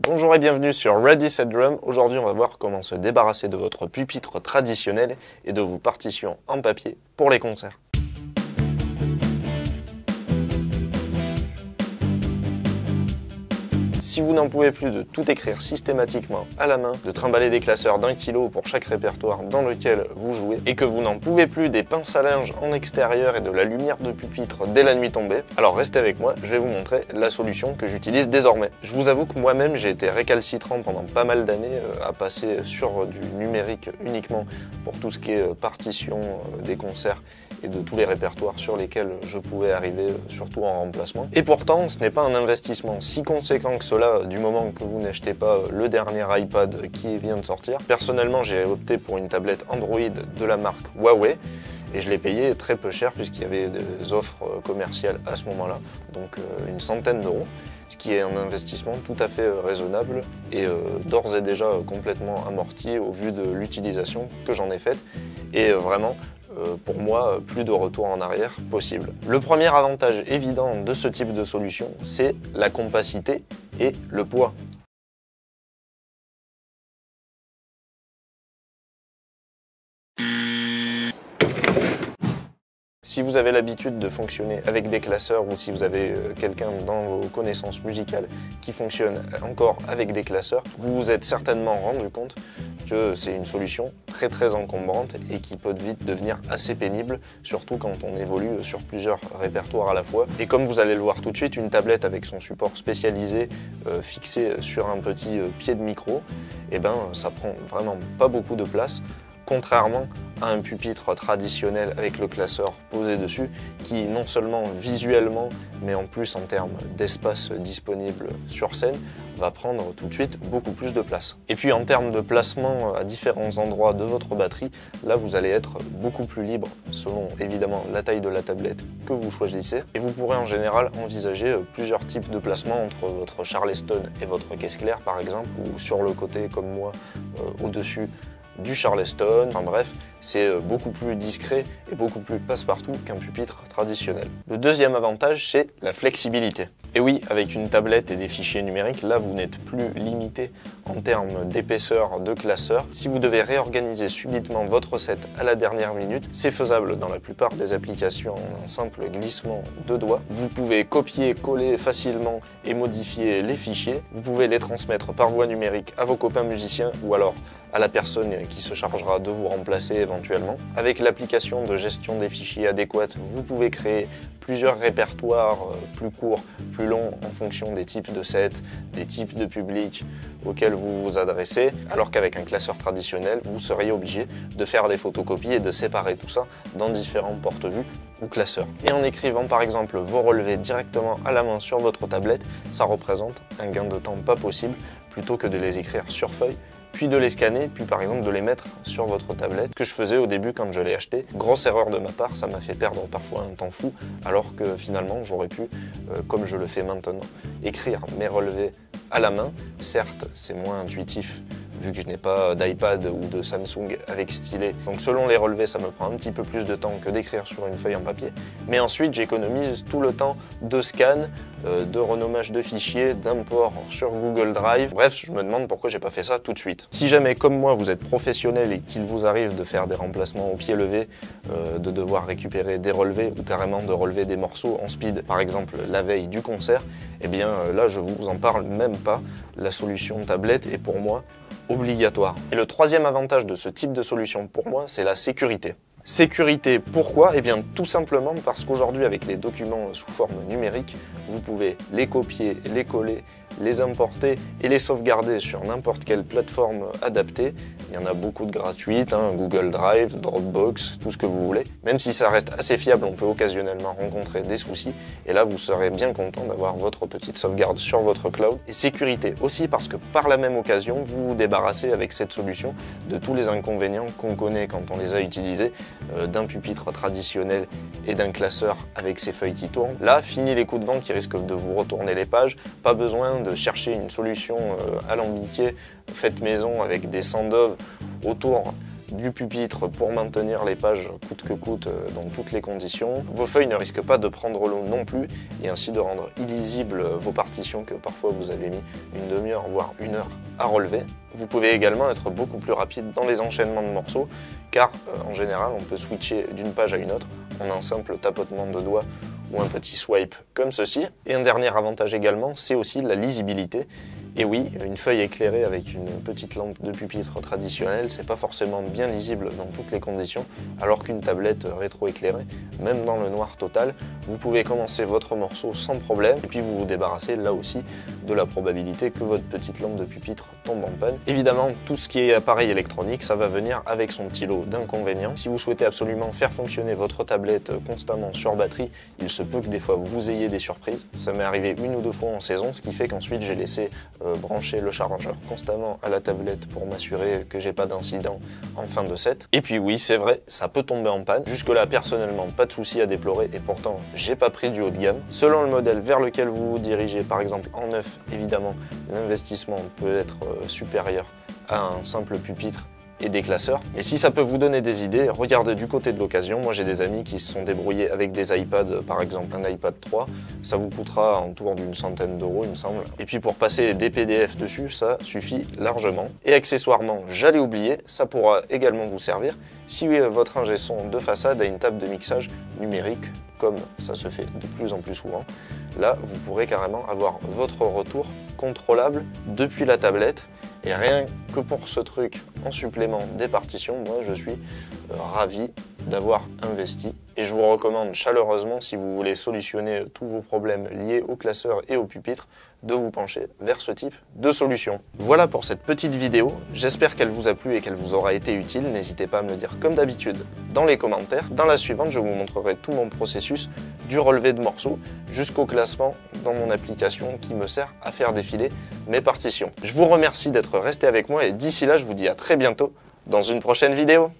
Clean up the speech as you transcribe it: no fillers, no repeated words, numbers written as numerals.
Bonjour et bienvenue sur Ready Set Drum. Aujourd'hui, on va voir comment se débarrasser de votre pupitre traditionnel et de vos partitions en papier pour les concerts. Si vous n'en pouvez plus de tout écrire systématiquement à la main, de trimballer des classeurs d'1 kg pour chaque répertoire dans lequel vous jouez, et que vous n'en pouvez plus des pinces à linge en extérieur et de la lumière de pupitre dès la nuit tombée, alors restez avec moi, je vais vous montrer la solution que j'utilise désormais. Je vous avoue que moi-même j'ai été récalcitrant pendant pas mal d'années à passer sur du numérique uniquement pour tout ce qui est partition des concerts et de tous les répertoires sur lesquels je pouvais arriver, surtout en remplacement. Et pourtant, ce n'est pas un investissement si conséquent que cela du moment que vous n'achetez pas le dernier iPad qui vient de sortir. Personnellement, j'ai opté pour une tablette Android de la marque Huawei et je l'ai payé très peu cher puisqu'il y avait des offres commerciales à ce moment-là, donc une centaine d'euros, ce qui est un investissement tout à fait raisonnable et d'ores et déjà complètement amorti au vu de l'utilisation que j'en ai faite. Et vraiment, pour moi, plus de retour en arrière possible. Le premier avantage évident de ce type de solution, c'est la compacité et le poids. Si vous avez l'habitude de fonctionner avec des classeurs ou si vous avez quelqu'un dans vos connaissances musicales qui fonctionne encore avec des classeurs, vous vous êtes certainement rendu compte que c'est une solution très encombrante et qui peut vite devenir assez pénible, surtout quand on évolue sur plusieurs répertoires à la fois. Et comme vous allez le voir tout de suite, une tablette avec son support spécialisé fixé sur un petit pied de micro, eh ben, ça prend vraiment pas beaucoup de place. Contrairement à un pupitre traditionnel avec le classeur posé dessus, qui non seulement visuellement, mais en plus en termes d'espace disponible sur scène, va prendre tout de suite beaucoup plus de place. Et puis en termes de placement à différents endroits de votre batterie, là vous allez être beaucoup plus libre selon évidemment la taille de la tablette que vous choisissez. Et vous pourrez en général envisager plusieurs types de placements entre votre Charleston et votre caisse claire par exemple, ou sur le côté comme moi au-dessus du Charleston, enfin bref, c'est beaucoup plus discret et beaucoup plus passe-partout qu'un pupitre traditionnel. Le deuxième avantage, c'est la flexibilité. Et oui, avec une tablette et des fichiers numériques, là vous n'êtes plus limité en termes d'épaisseur de classeur. Si vous devez réorganiser subitement votre set à la dernière minute, c'est faisable dans la plupart des applications en un simple glissement de doigts. Vous pouvez copier, coller facilement et modifier les fichiers. Vous pouvez les transmettre par voie numérique à vos copains musiciens ou alors à la personne qui se chargera de vous remplacer éventuellement. Avec l'application de gestion des fichiers adéquate, vous pouvez créer plusieurs répertoires plus courts, plus longs en fonction des types de sets, des types de publics auxquels vous vous adressez, alors qu'avec un classeur traditionnel, vous seriez obligé de faire des photocopies et de séparer tout ça dans différents porte-vues ou classeurs. Et en écrivant par exemple vos relevés directement à la main sur votre tablette, ça représente un gain de temps pas possible plutôt que de les écrire sur feuille, puis de les scanner, puis par exemple de les mettre sur votre tablette, que je faisais au début quand je l'ai acheté. Grosse erreur de ma part, ça m'a fait perdre parfois un temps fou, alors que finalement j'aurais pu, comme je le fais maintenant, écrire mes relevés à la main. Certes, c'est moins intuitif vu que je n'ai pas d'iPad ou de Samsung avec stylet. Donc selon les relevés, ça me prend un petit peu plus de temps que d'écrire sur une feuille en papier. Mais ensuite, j'économise tout le temps de scan, de renommage de fichiers, d'import sur Google Drive. Bref, je me demande pourquoi j'ai pas fait ça tout de suite. Si jamais, comme moi, vous êtes professionnel et qu'il vous arrive de faire des remplacements au pied levé, de devoir récupérer des relevés ou carrément de relever des morceaux en speed, par exemple la veille du concert, eh bien là, je vous en parle même pas. La solution tablette est pour moi obligatoire. Et le troisième avantage de ce type de solution pour moi, c'est la sécurité. Sécurité, pourquoi? Eh bien tout simplement parce qu'aujourd'hui avec les documents sous forme numérique, vous pouvez les copier, les coller, les importer et les sauvegarder sur n'importe quelle plateforme adaptée. Il y en a beaucoup de gratuites, Google Drive, Dropbox, tout ce que vous voulez. Même si ça reste assez fiable, on peut occasionnellement rencontrer des soucis. Et là, vous serez bien content d'avoir votre petite sauvegarde sur votre cloud. Et sécurité aussi parce que par la même occasion, vous vous débarrassez avec cette solution de tous les inconvénients qu'on connaît quand on les a utilisés, d'un pupitre traditionnel et d'un classeur avec ses feuilles qui tournent. Là, fini les coups de vent qui risquent de vous retourner les pages. Pas besoin de chercher une solution alambiquée, faite maison avec des sandov autour du pupitre pour maintenir les pages coûte que coûte dans toutes les conditions. Vos feuilles ne risquent pas de prendre l'eau non plus et ainsi de rendre illisibles vos partitions que parfois vous avez mis une demi-heure voire une heure à relever. Vous pouvez également être beaucoup plus rapide dans les enchaînements de morceaux car en général on peut switcher d'une page à une autre en un simple tapotement de doigts ou un petit swipe comme ceci. Et un dernier avantage également, c'est aussi la lisibilité. Et oui, une feuille éclairée avec une petite lampe de pupitre traditionnelle, c'est pas forcément bien lisible dans toutes les conditions, alors qu'une tablette rétro-éclairée, même dans le noir total, vous pouvez commencer votre morceau sans problème, et puis vous vous débarrassez là aussi de la probabilité que votre petite lampe de pupitre tombe en panne. Évidemment, tout ce qui est appareil électronique, ça va venir avec son petit lot d'inconvénients. Si vous souhaitez absolument faire fonctionner votre tablette constamment sur batterie, il se peut que des fois vous ayez des surprises. Ça m'est arrivé une ou deux fois en saison, ce qui fait qu'ensuite j'ai laissé brancher le chargeur constamment à la tablette pour m'assurer que j'ai pas d'incident en fin de set. Et puis oui, c'est vrai, ça peut tomber en panne. Jusque là, personnellement, pas de souci à déplorer et pourtant, j'ai pas pris du haut de gamme. Selon le modèle vers lequel vous vous dirigez, par exemple en neuf, évidemment, l'investissement peut être supérieur à un simple pupitre et des classeurs. Et si ça peut vous donner des idées, regardez du côté de l'occasion. Moi j'ai des amis qui se sont débrouillés avec des iPads, par exemple un iPad 3, ça vous coûtera autour d'une centaine d'euros il me semble. Et puis pour passer des PDF dessus, ça suffit largement. Et accessoirement, j'allais oublier, ça pourra également vous servir si votre ingé son de façade a une table de mixage numérique, comme ça se fait de plus en plus souvent. Là, vous pourrez carrément avoir votre retour contrôlable depuis la tablette. Et rien que pour ce truc en supplément des partitions, moi je suis ravi d'avoir investi. Et je vous recommande chaleureusement, si vous voulez solutionner tous vos problèmes liés au classeur et au pupitre, de vous pencher vers ce type de solution. Voilà pour cette petite vidéo, j'espère qu'elle vous a plu et qu'elle vous aura été utile. N'hésitez pas à me le dire comme d'habitude dans les commentaires. Dans la suivante, je vous montrerai tout mon processus du relevé de morceaux jusqu'au classement dans mon application qui me sert à faire défiler mes partitions. Je vous remercie d'être resté avec moi et d'ici là, je vous dis à très bientôt dans une prochaine vidéo.